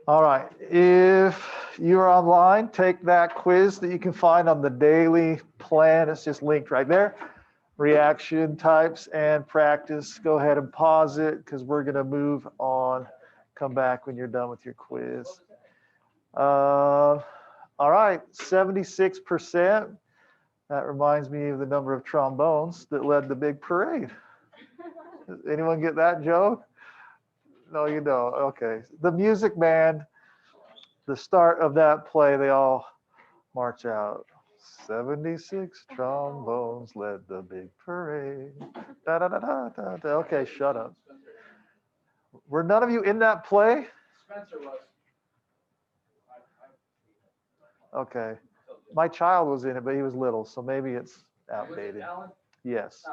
All right, if you're online, take that quiz that you can find on the daily plan. It's just linked right there. Reaction types and practice. Go ahead and pause it because we're going to move on. Come back when you're done with your quiz. All right, 76%. That reminds me of the number of trombones that led the big parade. Anyone get that joke? No, you don't. Okay. The Music Man, the start of that play, they all march out. 76 trombones led the big parade. Da, da, da, da, da, da. Okay, shut up. Were none of you in that play? Spencer was. Okay. My child was in it, but he was little, so maybe it's outdated. Yes.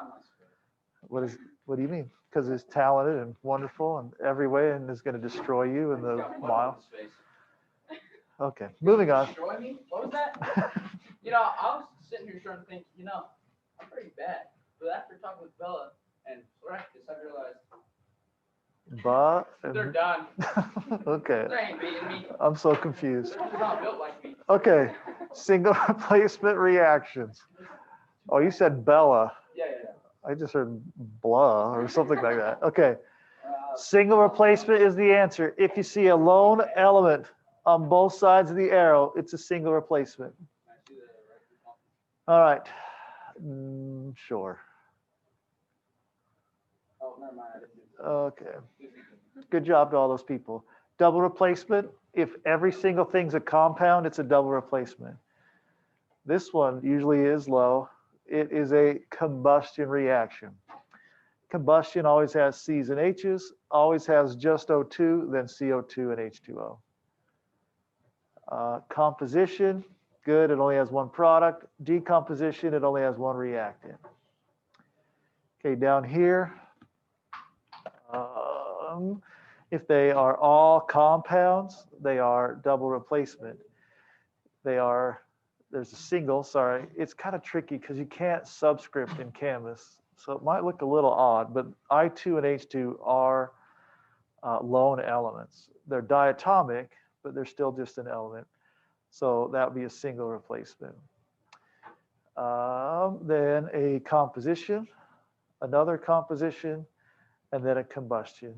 What do you mean? Because he's talented and wonderful in every way and is going to destroy you in the mile. Okay, moving on. Destroy me? What was that? You know, I was sitting here trying to think, I'm pretty bad. But after talking with Bella and practice, I realized But they're done. okay. They ain't beating me. I'm so confused. They're not built like me. Okay, single replacement reactions. Oh, you said Bella. Yeah. I just heard blah or something like that. Okay, single replacement is the answer. If you see a lone element on both sides of the arrow, it's a single replacement. All right, sure. Oh, never mind. Okay, good job to all those people. Double replacement, if every single thing's a compound, it's a double replacement. This one usually is low. It is a combustion reaction. Combustion always has C's and H's, always has just O2, then CO2 and H2O. Composition, good, it only has one product. Decomposition, it only has one reactant. Okay, down here, if they are all compounds, they are double replacement. There's a single, sorry. It's kind of tricky because you can't subscript in Canvas. So it might look a little odd, but I2 and H2 are lone elements. They're diatomic, but they're still just an element. So that would be a single replacement. Then a composition, another composition, and then a combustion.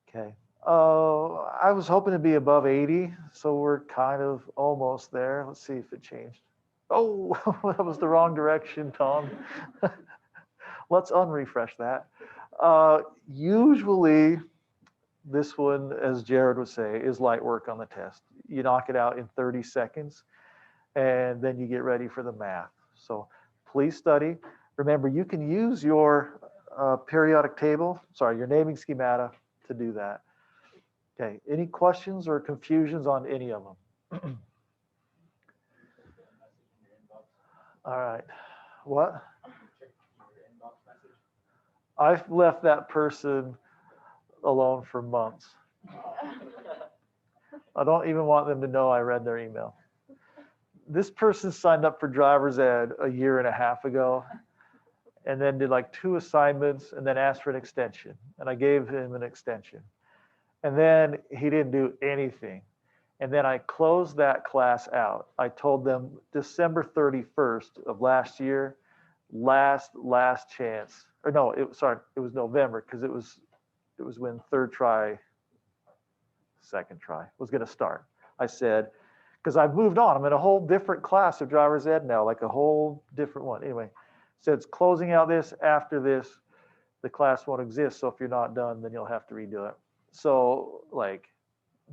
Okay. I was hoping to be above 80, so we're kind of almost there. Let's see if it changed. Oh, that was the wrong direction, Tom. Let's unrefresh that. Usually, this one, as Jared would say, is light work on the test. You knock it out in 30 seconds, and then you get ready for the math. So please study. Remember, you can use your periodic table, your naming schemata to do that. Okay, any questions or confusions on any of them? All right, what? I've left that person alone for months. I don't even want them to know I read their email. This person signed up for driver's ed a year and a half ago and then did like 2 assignments and then asked for an extension. And I gave him an extension. And then he didn't do anything. And then I closed that class out. I told them December 31st of last year, last chance. Or no, it was November because it was when second try was going to start. I said, because I've moved on. I'm in a whole different class of driver's ed now, like a whole different one. Anyway, so it's closing out this. After this, the class won't exist. So if you're not done, then you'll have to redo it. So like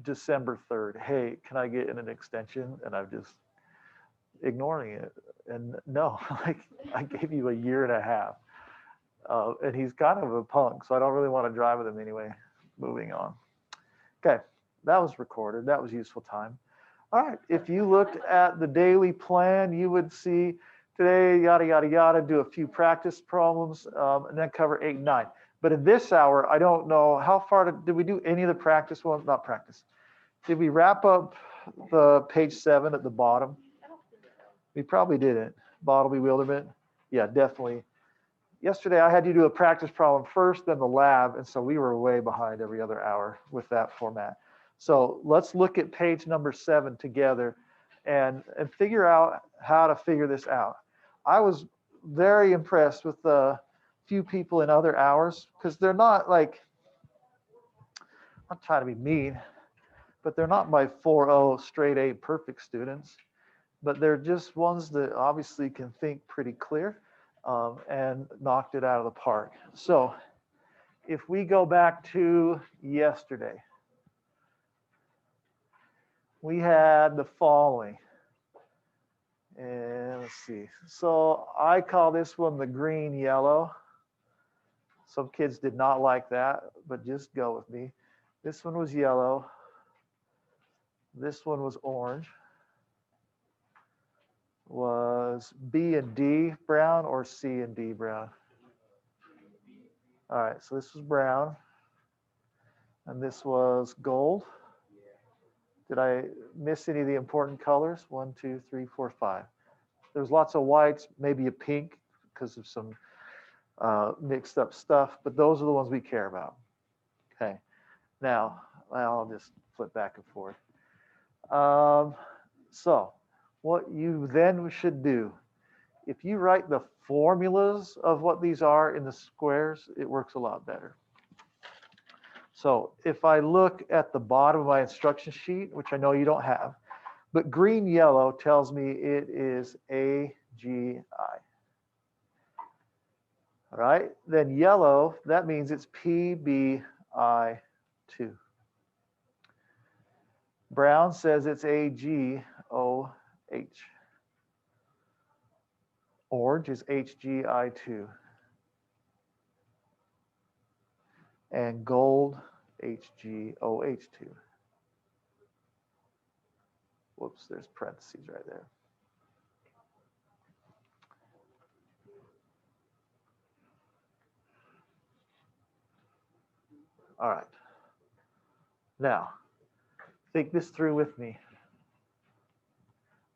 December 3rd, hey, can I get in an extension? And I'm just ignoring it. And no, like I gave you a year and a half. And he's kind of a punk, so I don't really want to drive with him anyway. Moving on. Okay, that was recorded. That was useful time. All right, if you looked at the daily plan, you would see today, yada, yada, yada, do a few practice problems, and then cover 8 and 9. But in this hour, I don't know how far did we do any of the practice ones? Not practice. Did we wrap up the page 7 at the bottom? We probably didn't. Bottle bewilderment. Yeah, definitely. Yesterday, I had you do a practice problem first, then the lab, and so we were way behind every other hour with that format. So let's look at page number 7 together and figure out how to figure this out. I was very impressed with the few people in other hours because they're not like, I'm trying to be mean, but they're not my 4.0 straight A perfect students, but they're just ones that obviously can think pretty clear and knocked it out of the park. So if we go back to yesterday, we had the following. And let's see. So I call this one the green yellow. Some kids did not like that, but just go with me. This one was yellow. This one was orange. Was B and D brown or C and D brown? All right, so this was brown. And this was gold. Did I miss any of the important colors? 1, 2, 3, 4, 5. There's lots of whites, maybe a pink because of some mixed up stuff, but those are the ones we care about. Okay, now I'll just flip back and forth. So what you then should do, if you write the formulas of what these are in the squares, it works a lot better. So if I look at the bottom of my instruction sheet, which I know you don't have, but green yellow tells me it is AGI. All right, then yellow, that means it's PBI2. Brown says it's AGOH. Orange is HGI2. And gold, HGOH2. Whoops, there's parentheses right there. All right. Now, think this through with me.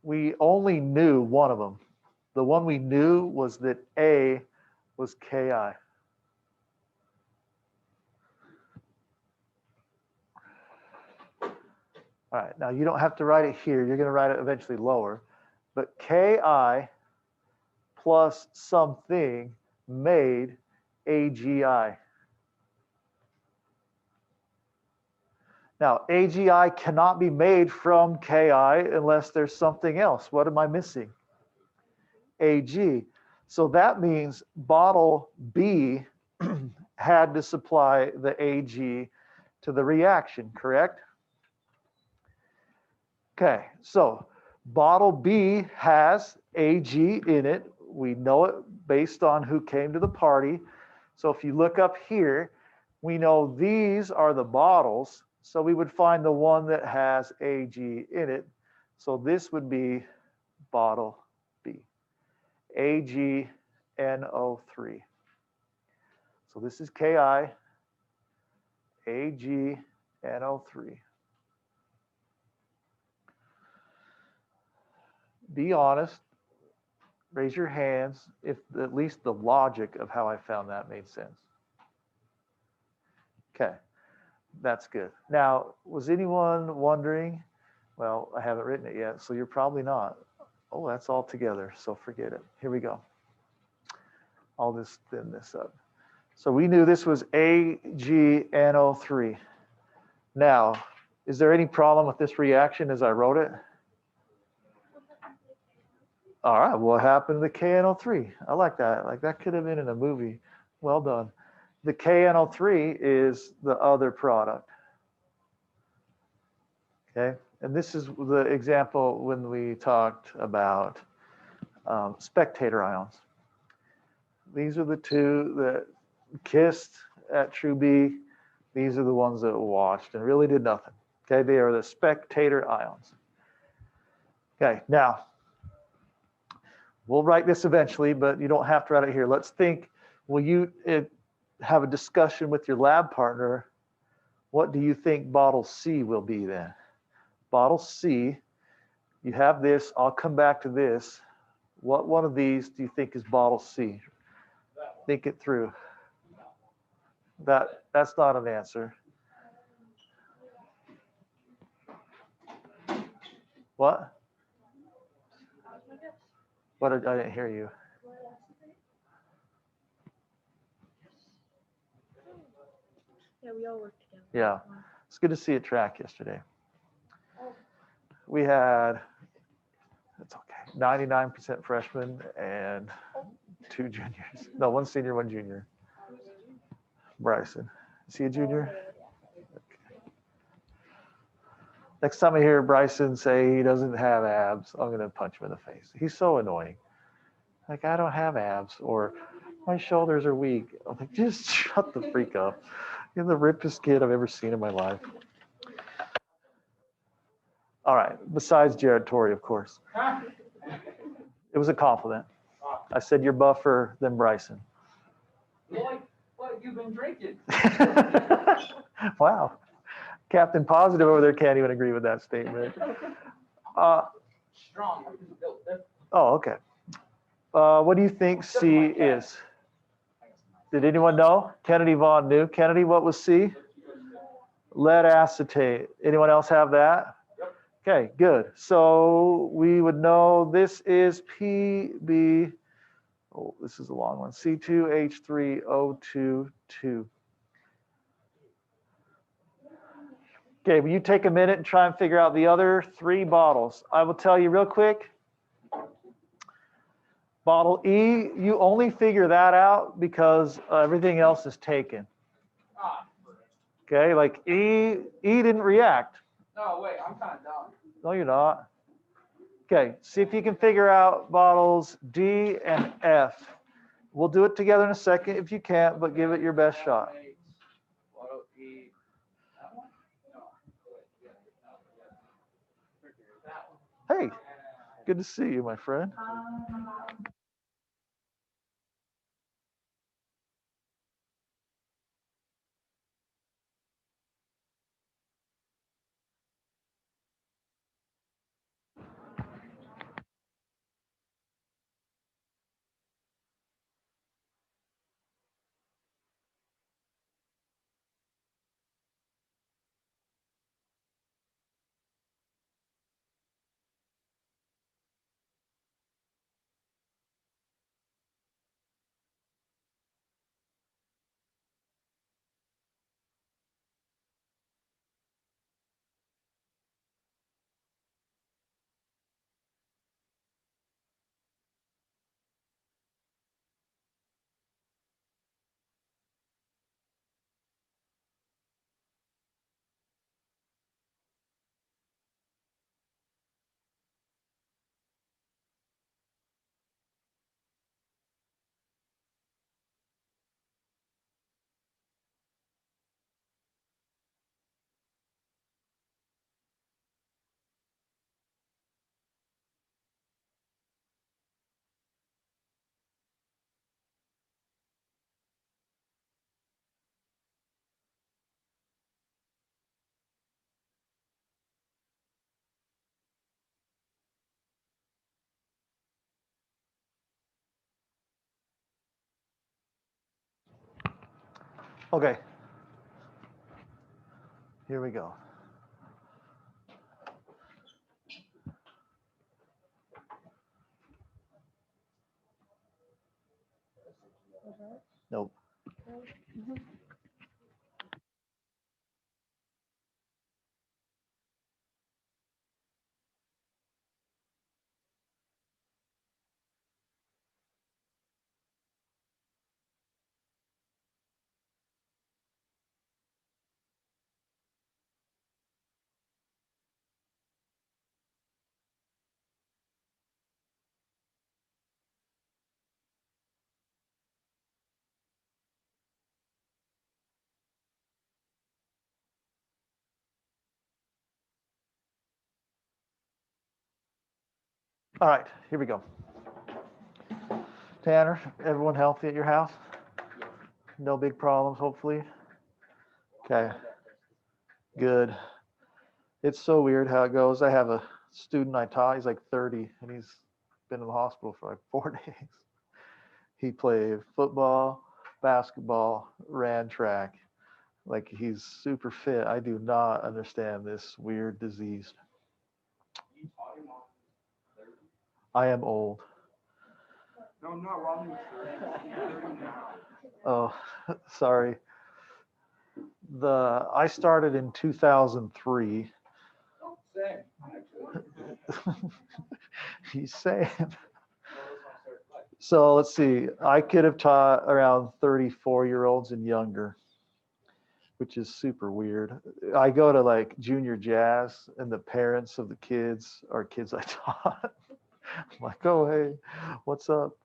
We only knew one of them. The one we knew was that A was Ki. All right, now you don't have to write it here. You're going to write it eventually lower. But Ki plus something made AGI. Now, AGI cannot be made from Ki unless there's something else. What am I missing? Ag. So that means bottle B had to supply the Ag to the reaction, correct? Okay, so bottle B has Ag in it. We know it based on who came to the party. So if you look up here, we know these are the bottles. So we would find the one that has Ag in it. So this would be bottle B, AgNO3. So this is Ki, AgNO3. Be honest, raise your hands if at least the logic of how I found that made sense. Okay, that's good. Now, was anyone wondering? Well, I haven't written it yet, so you're probably not. Oh, that's all together, so forget it. Here we go. I'll just thin this up. So we knew this was AgNO3. Now, is there any problem with this reaction as I wrote it? All right, what happened to the KNO3? I like that. Like that could have been in a movie. Well done. The KNO3 is the other product. Okay, and this is the example when we talked about spectator ions. These are the two that kissed at True B. These are the ones that watched and really did nothing. Okay, they are the spectator ions. Okay, now, we'll write this eventually, but you don't have to write it here. Let's think, will you have a discussion with your lab partner? What do you think bottle C will be then? Bottle C, you have this, I'll come back to this. What one of these do you think is bottle C? Think it through. That's not an answer. What? What? I didn't hear you. Yeah, we all work together. Yeah. It's good to see it track yesterday. We had, it's okay, 99% freshmen and 2 juniors. No, 1 senior, 1 junior. Bryson. Is he a junior? Next time I hear Bryson say he doesn't have abs, I'm going to punch him in the face. He's so annoying. Like, I don't have abs, or my shoulders are weak. I'm like, just shut the freak up. You're the rippest kid I've ever seen in my life. All right, besides Jared Torrey, of course. It was a compliment. I said you're buffer than Bryson. Lloyd, what you've been drinking? Wow. Captain Positive over there can't even agree with that statement. Strong. Oh, okay. What do you think C is? Did anyone know? Kennedy Vaughn knew. Kennedy, what was C? Lead acetate. Anyone else have that? Okay, good. So we would know this is PB. Oh, this is a long one. C2H3O22. Okay, will you take a minute and try and figure out the other 3 bottles? I will tell you real quick. Bottle E, you only figure that out because everything else is taken. Okay, like E didn't react. No, wait, I'm kind of dumb. No, you're not. Okay, see if you can figure out bottles D and F. We'll do it together in a second if you can't, but give it your best shot. Hey, good to see you, my friend. Okay, here we go. Nope. All right, here we go. Tanner, everyone healthy at your house? No big problems, hopefully? Okay, good. It's so weird how it goes. I have a student I taught, he's like 30, and he's been in the hospital for like 4 days. He played football, basketball, ran track. Like, he's super fit. I do not understand this weird disease. I am old. No, I'm not. Rodney was 30. He's 30 now. Oh, sorry. I started in 2003. Same, actually. He's saying. So let's see. I could have taught around 34-year-olds and younger, which is super weird. I go to like junior jazz, and the parents of the kids are kids I taught. I'm like, oh, hey, what's up?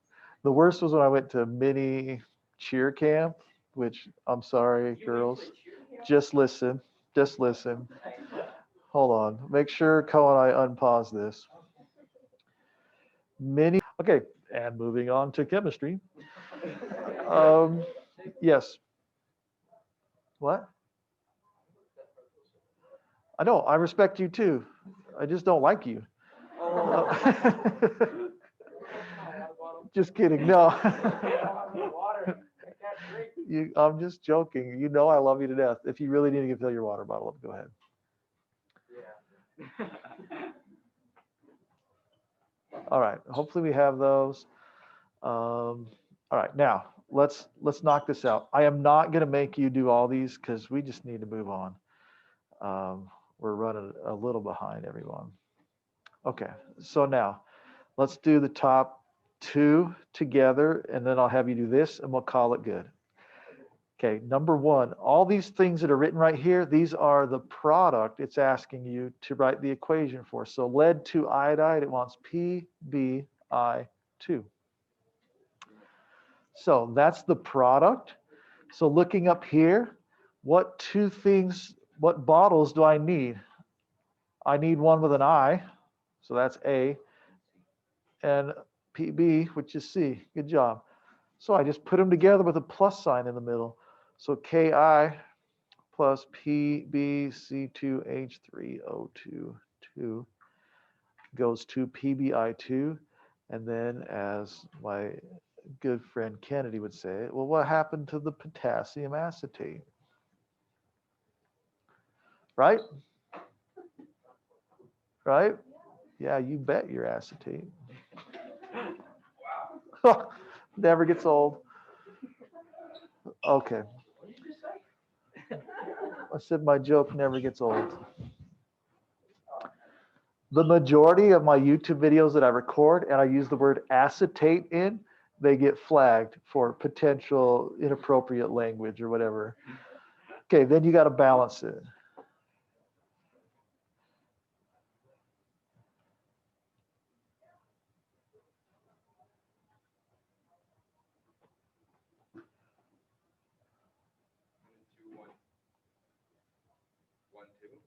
The worst was when I went to mini cheer camp, which I'm sorry, girls. Just listen. Just listen. Hold on. Make sure, Cohen, I unpause this. Okay, and moving on to chemistry. Yes. What? I know, I respect you too. I just don't like you. Just kidding. No. I'm just joking. You know I love you to death. If you really need to fill your water bottle up, go ahead. All right. Hopefully we have those. All right. Now let's knock this out. I am not going to make you do all these because we just need to move on. We're running a little behind everyone. Okay. So now let's do the top two together, and then I'll have you do this, and we'll call it good. Okay, number one, all these things that are written right here, these are the product it's asking you to write the equation for. So lead to iodide, it wants PbI2. So that's the product. So looking up here, what bottles do I need? I need one with an I, so that's A, and Pb, which is C. Good job. So I just put them together with a plus sign in the middle. So Ki plus PbC2H3O2 goes to PbI2. And then, as my good friend Kennedy would say, well, what happened to the potassium acetate? Right? Right? Yeah, you bet your acetate. Never gets old. Okay. I said my joke never gets old. The majority of my YouTube videos that I record and I use the word acetate in, they get flagged for potential inappropriate language or whatever. Okay, then you got to balance it.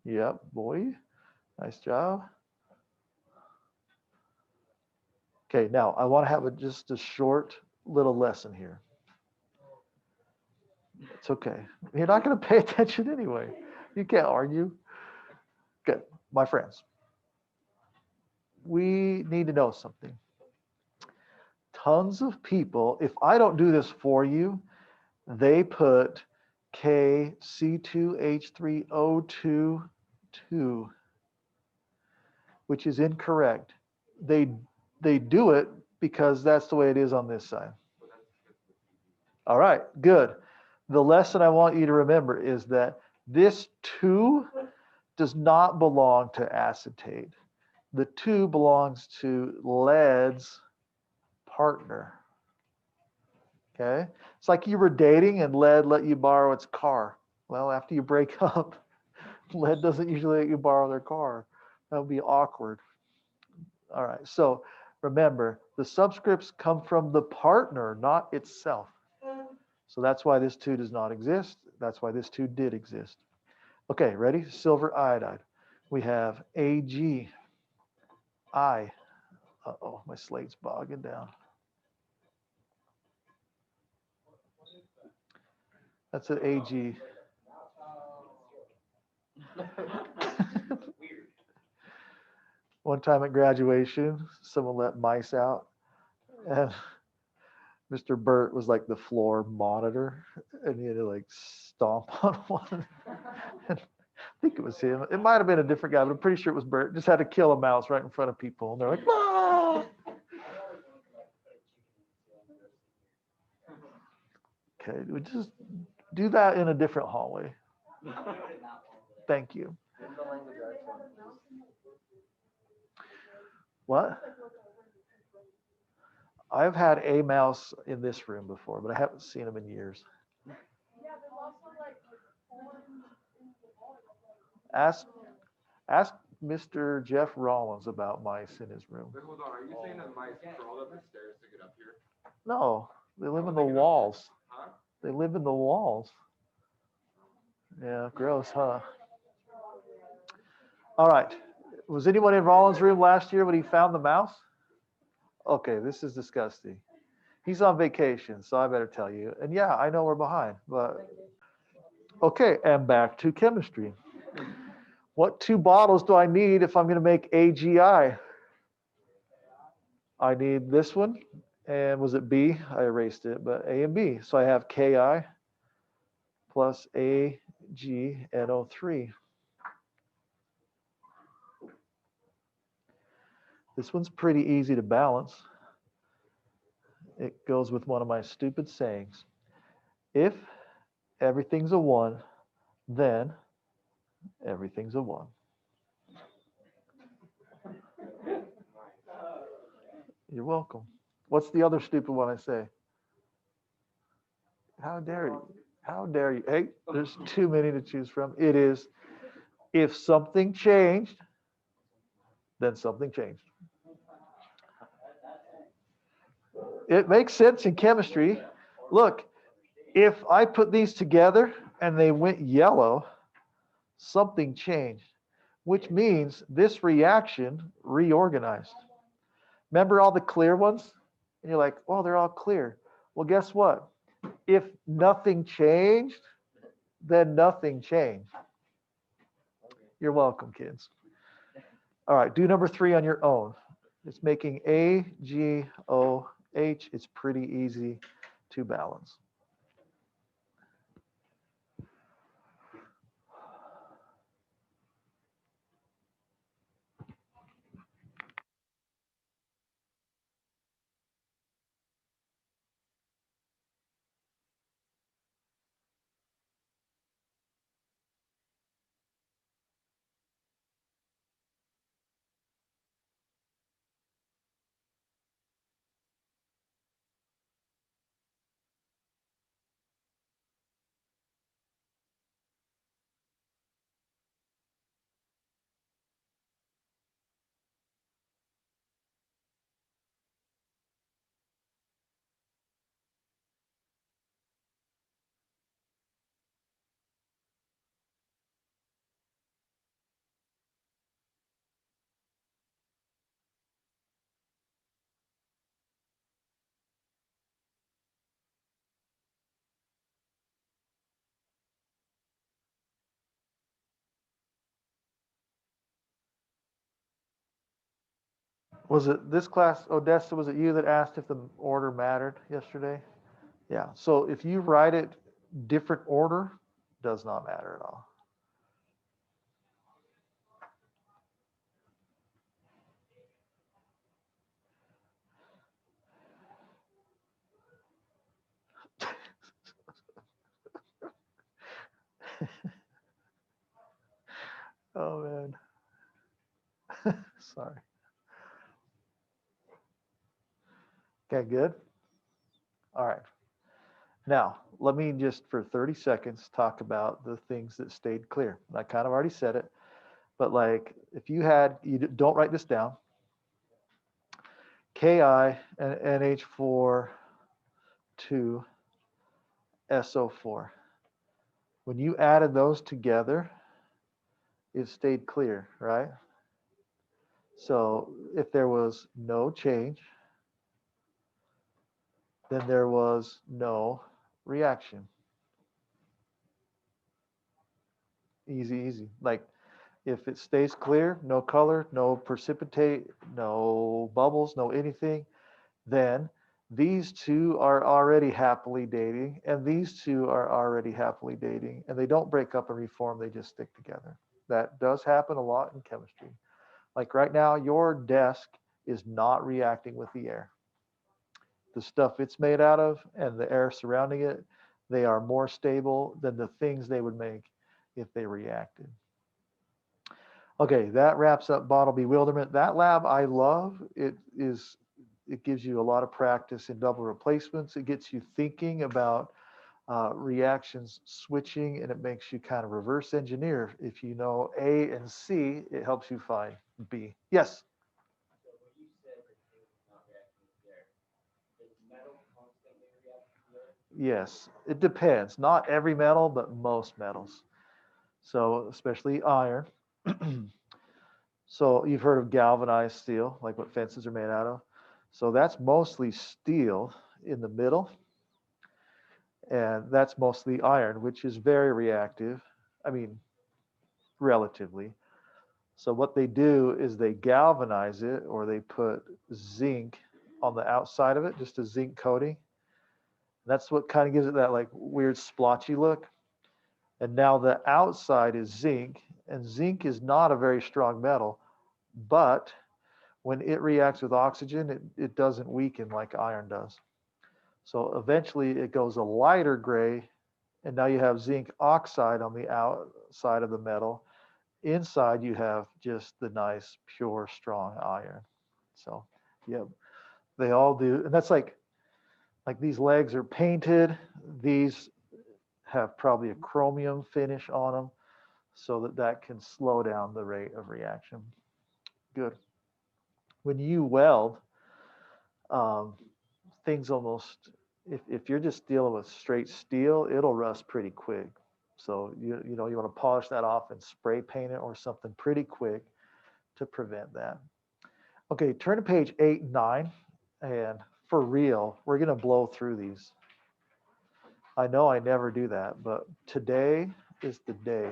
Yep, boy. Nice job. Okay, now I want to have just a short little lesson here. It's okay. You're not going to pay attention anyway. You can't argue. Good, my friends. We need to know something. Tons of people, if I don't do this for you, they put KC2H3O2, which is incorrect. They do it because that's the way it is on this side. All right, good. The lesson I want you to remember is that this 2 does not belong to acetate. The 2 belongs to lead's partner. Okay? It's like you were dating and lead let you borrow its car. Well, after you break up, lead doesn't usually let you borrow their car. That would be awkward. All right, so remember, the subscripts come from the partner, not itself. So that's why this 2 does not exist. That's why this 2 did exist. Okay, ready? Silver iodide. We have Ag. Uh-oh, my slate's bogging down. That's an Ag. One time at graduation, someone let mice out, and Mr. Burt was like the floor monitor, and he had to like stomp on one. And I think it was him. It might have been a different guy, but I'm pretty sure it was Burt. Just had to kill a mouse right in front of people, and they're like, ah! Okay, we just do that in a different hallway. Thank you. What? I've had a mouse in this room before, but I haven't seen them in years. Ask Mr. Jeff Rollins about mice in his room. Wait, hold on. Are you saying that mice crawled up the stairs to get up here? No, they live in the walls. Huh? They live in the walls. Yeah, gross, huh? All right. Was anyone in Rollins' room last year when he found the mouse? Okay, this is disgusting. He's on vacation, so I better tell you. And yeah, I know we're behind, but okay, and back to chemistry. What two bottles do I need if I'm going to make AGI? I need this one, and was it B? I erased it, but A and B. So I have Ki plus AgNO3. This one's pretty easy to balance. It goes with one of my stupid sayings. If everything's a 1, then everything's a 1. You're welcome. What's the other stupid one I say? How dare you? How dare you? Hey, there's too many to choose from. It is, if something changed, then something changed. It makes sense in chemistry. Look, if I put these together and they went yellow, something changed, which means this reaction reorganized. Remember all the clear ones? And you're like, oh, they're all clear. Well, guess what? If nothing changed, then nothing changed. You're welcome, kids. All right, do number 3 on your own. It's making AgOH. It's pretty easy to balance. Was it this class, Odessa, was it you that asked if the order mattered yesterday? Yeah, so if you write it different order, does not matter at all. Oh, man. Sorry. Okay, good. All right. Now, let me just for 30 seconds talk about the things that stayed clear. I kind of already said it, but like if you had, you don't write this down, Ki and NH4, 2, SO4. When you added those together, it stayed clear, right? So if there was no change, then there was no reaction. Easy, easy. Like if it stays clear, no color, no precipitate, no bubbles, no anything, then these two are already happily dating and these two are already happily dating and they don't break up and reform, they just stick together. That does happen a lot in chemistry. Like right now, your desk is not reacting with the air. The stuff it's made out of and the air surrounding it, They are more stable than the things they would make if they reacted. Okay, that wraps up bottle bewilderment. That lab I love. It gives you a lot of practice in double replacements. It gets you thinking about reactions switching, and it makes you kind of reverse engineer. If you know A and C, it helps you find B. Yes? So when you said that it was not reacting with the air, does metal constantly react with the air? Yes, it depends. Not every metal, but most metals. So especially iron. So you've heard of galvanized steel, like what fences are made out of. So that's mostly steel in the middle, and that's mostly iron, which is very reactive. I mean, relatively. So what they do is they galvanize it, or they put zinc on the outside of it, just a zinc coating. That's what kind of gives it that like weird splotchy look. And now the outside is zinc, and zinc is not a very strong metal, but when it reacts with oxygen, it doesn't weaken like iron does. So eventually it goes a lighter gray, and now you have zinc oxide on the outside of the metal. Inside you have just the nice, pure, strong iron. So yeah, they all do. And that's like these legs are painted. These have probably a chromium finish on them so that can slow down the rate of reaction. Good. When you weld, um, things almost, if you're just dealing with straight steel, it'll rust pretty quick. So you know you want to polish that off and spray paint it or something pretty quick to prevent that. Okay, turn to page 8 and 9, and for real, we're going to blow through these. I know I never do that, but today is the day.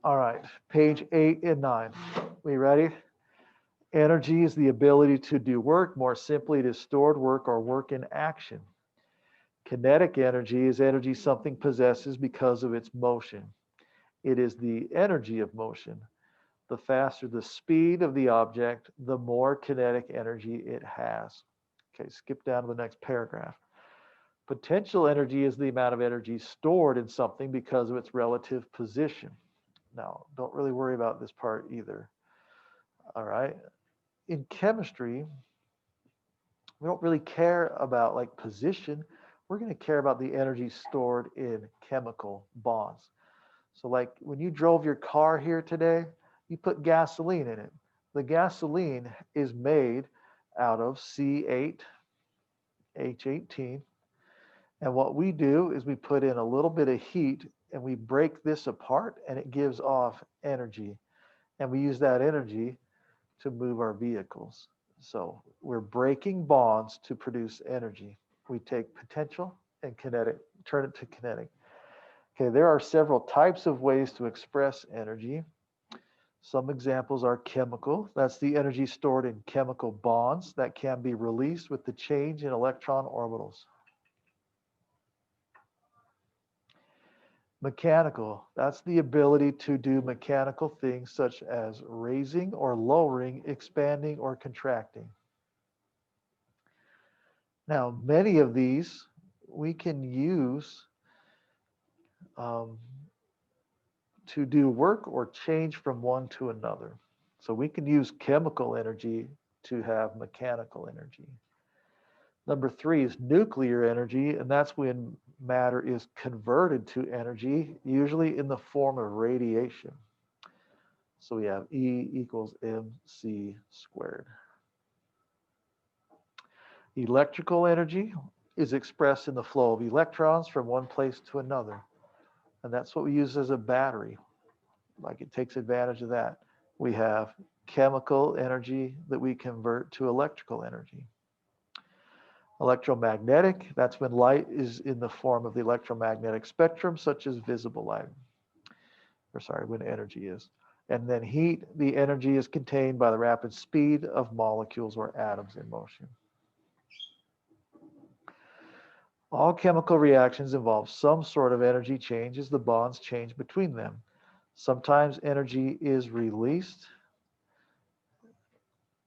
All right, page 8 and 9. We ready? Energy is the ability to do work. More simply, it is stored work or work in action. Kinetic energy is energy something possesses because of its motion. It is the energy of motion. The faster the speed of the object, the more kinetic energy it has. Okay, skip down to the next paragraph. Potential energy is the amount of energy stored in something because of its relative position. Now, don't really worry about this part either. All right. In chemistry, we don't really care about like position. We're going to care about the energy stored in chemical bonds. So like when you drove your car here today, you put gasoline in it. The gasoline is made out of C8, H18. And what we do is we put in a little bit of heat and we break this apart and it gives off energy. And we use that energy to move our vehicles. So we're breaking bonds to produce energy. We take potential and kinetic, turn it to kinetic. Okay, there are several types of ways to express energy. Some examples are chemical. That's the energy stored in chemical bonds that can be released with the change in electron orbitals. Mechanical, that's the ability to do mechanical things such as raising or lowering, expanding or contracting. Now, many of these we can use to do work or change from one to another. So we can use chemical energy to have mechanical energy. Number 3 is nuclear energy, and that's when matter is converted to energy, usually in the form of radiation. So we have E equals mc squared. Electrical energy is expressed in the flow of electrons from one place to another. And that's what we use as a battery. Like it takes advantage of that. We have chemical energy that we convert to electrical energy. Electromagnetic, that's when light is in the form of the electromagnetic spectrum, such as visible light. Or sorry, when energy is. And then heat, the energy is contained by the rapid speed of molecules or atoms in motion. All chemical reactions involve some sort of energy change as the bonds change between them. Sometimes energy is released.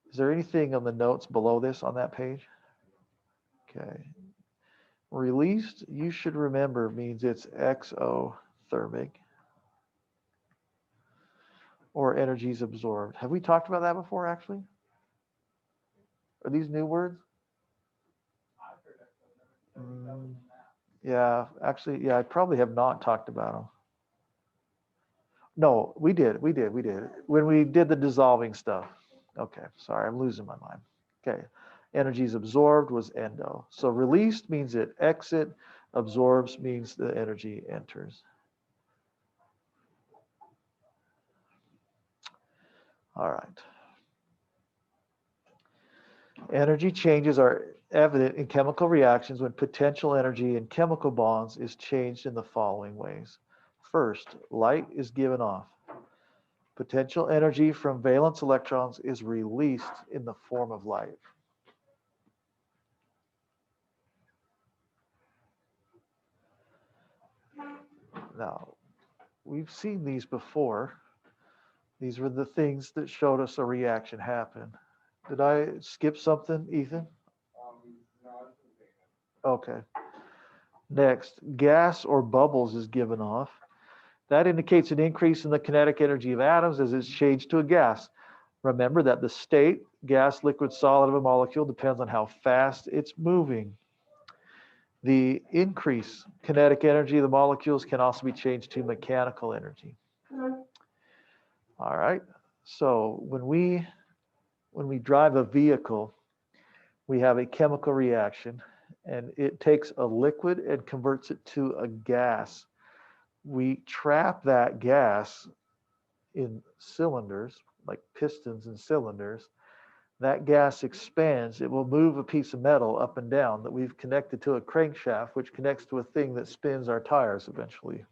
Is there anything on the notes below this on that page? Okay. Released, you should remember, means it's exothermic, or energy is absorbed. Have we talked about that before, actually? Are these new words? Yeah, actually, yeah, I probably have not talked about them. No, we did. When we did the dissolving stuff. Okay, sorry, I'm losing my mind. Okay, energy is absorbed was endo. So released means it exit, absorbs means the energy enters. All right. Energy changes are evident in chemical reactions when potential energy in chemical bonds is changed in the following ways. First, light is given off. Potential energy from valence electrons is released in the form of light. Now, we've seen these before. These were the things that showed us a reaction happen. Did I skip something, Ethan? Okay. Next, gas or bubbles is given off. That indicates an increase in the kinetic energy of atoms as it's changed to a gas. Remember that the state, gas, liquid, solid of a molecule depends on how fast it's moving. The increased kinetic energy of the molecules can also be changed to mechanical energy. All right. So when we drive a vehicle, we have a chemical reaction, and it takes a liquid and converts it to a gas. We trap that gas in cylinders, like pistons and cylinders. That gas expands. It will move a piece of metal up and down that we've connected to a crankshaft, which connects to a thing that spins our tires eventually.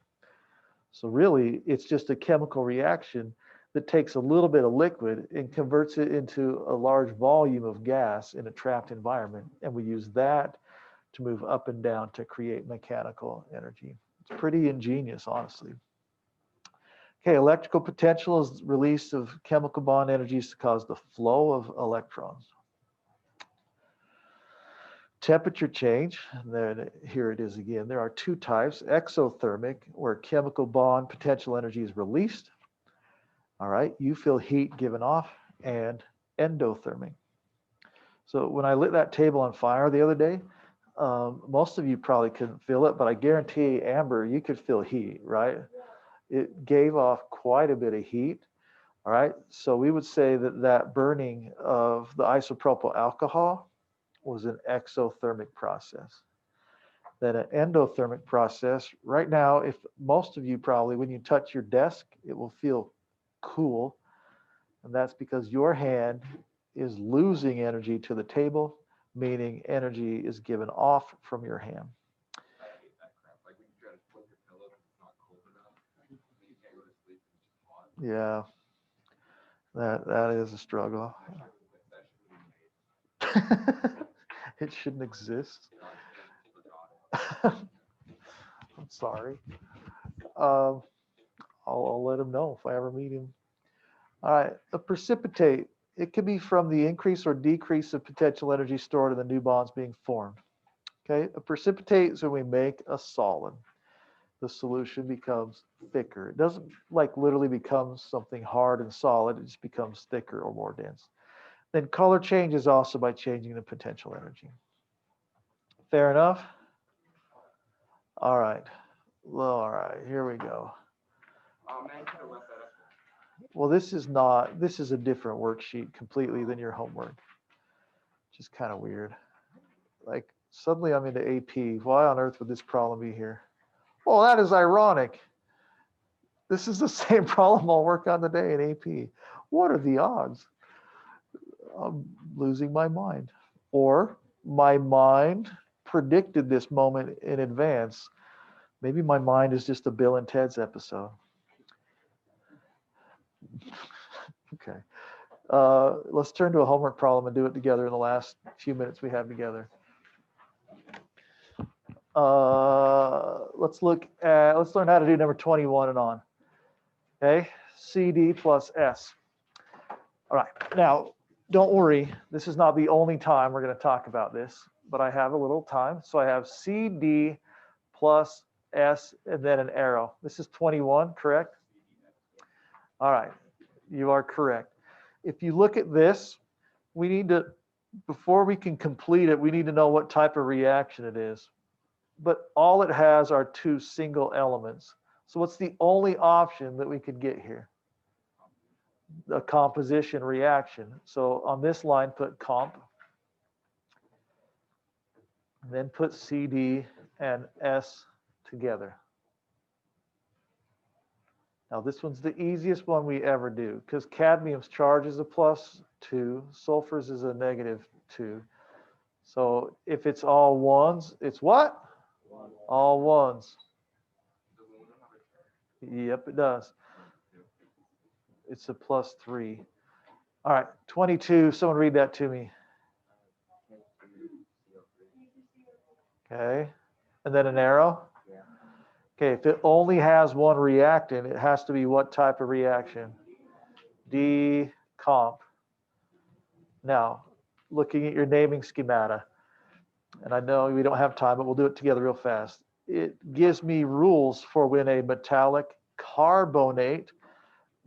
So really, it's just a chemical reaction that takes a little bit of liquid and converts it into a large volume of gas in a trapped environment. And we use that to move up and down to create mechanical energy. It's pretty ingenious, honestly. Okay, electrical potential is release of chemical bond energies to cause the flow of electrons. Temperature change, and then here it is again. There are two types: exothermic, where chemical bond potential energy is released. All right, you feel heat given off, and endothermic. So when I lit that table on fire the other day, most of you probably couldn't feel it, but I guarantee, Amber, you could feel heat, right? It gave off quite a bit of heat. All right, so we would say that burning of the isopropyl alcohol was an exothermic process. Then an endothermic process, right now, if most of you probably, when you touch your desk, it will feel cool. And that's because your hand is losing energy to the table, meaning energy is given off from your hand. Yeah, that is a struggle. It shouldn't exist. I'm sorry. I'll let him know if I ever meet him. All right, a precipitate. It can be from the increase or decrease of potential energy stored in the new bonds being formed. Okay, a precipitate is when we make a solid. The solution becomes thicker. It doesn't like literally become something hard and solid. It just becomes thicker or more dense. Then color changes also by changing the potential energy. Fair enough? All right. Well, all right, here we go. Well, this is a different worksheet completely than your homework. Which is kind of weird. Like suddenly I'm into AP. Why on earth would this problem be here? Well, that is ironic. This is the same problem I'll work on today in AP. What are the odds? I'm losing my mind. Or my mind predicted this moment in advance. Maybe my mind is just a Bill and Ted's episode. Okay. Let's turn to a homework problem and do it together in the last few minutes we have together. Let's learn how to do number 21 and on. Okay, CD plus S. All right, now don't worry, this is not the only time we're going to talk about this. but I have a little time. So I have CD plus S and then an arrow. This is 21, correct? All right, you are correct. If you look at this, we need to, before we can complete it, we need to know what type of reaction it is. But all it has are two single elements. So what's the only option that we could get here? A composition reaction. So on this line, put comp. And then put CD and S together. Now this one's the easiest one we ever do because cadmium's charge is a +2, sulfur's is a -2. So if it's all ones, it's what? All ones. Yep, it does. It's a +3. All right, 22, someone read that to me. Okay, and then an arrow. Okay, if it only has one reactant, it has to be what type of reaction? D comp. Now, looking at your naming schemata, and I know we don't have time, but we'll do it together real fast. It gives me rules for when a metallic carbonate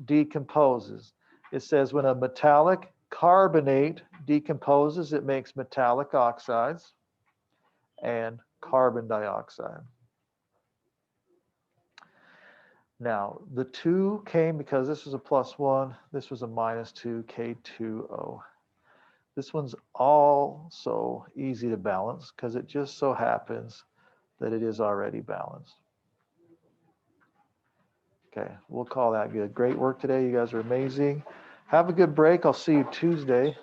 decomposes. It says when a metallic carbonate decomposes, it makes metallic oxides and carbon dioxide. Now, the 2 came because this was a +1, this was a -2, K2O. This one's also easy to balance because it just so happens that it is already balanced. Okay, we'll call that good. Great work today. You guys are amazing. Have a good break. I'll see you Tuesday.